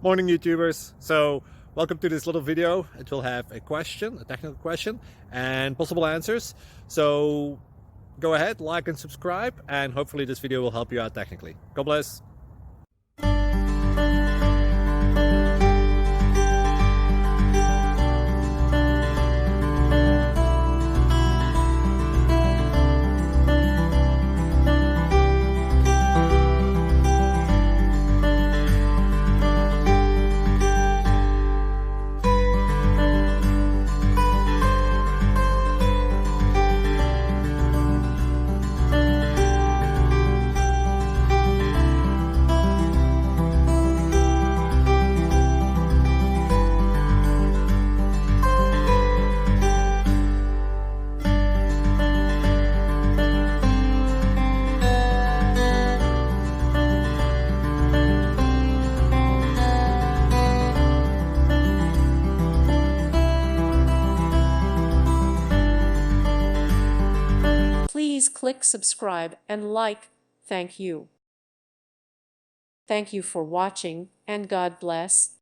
Morning YouTubers. So welcome to this little video. It will have a question, a technical question, and possible answers. So go ahead, like and subscribe, and hopefully this video will help you out technically. God bless. Please click subscribe and like. Thank you. Thank you for watching, and God bless.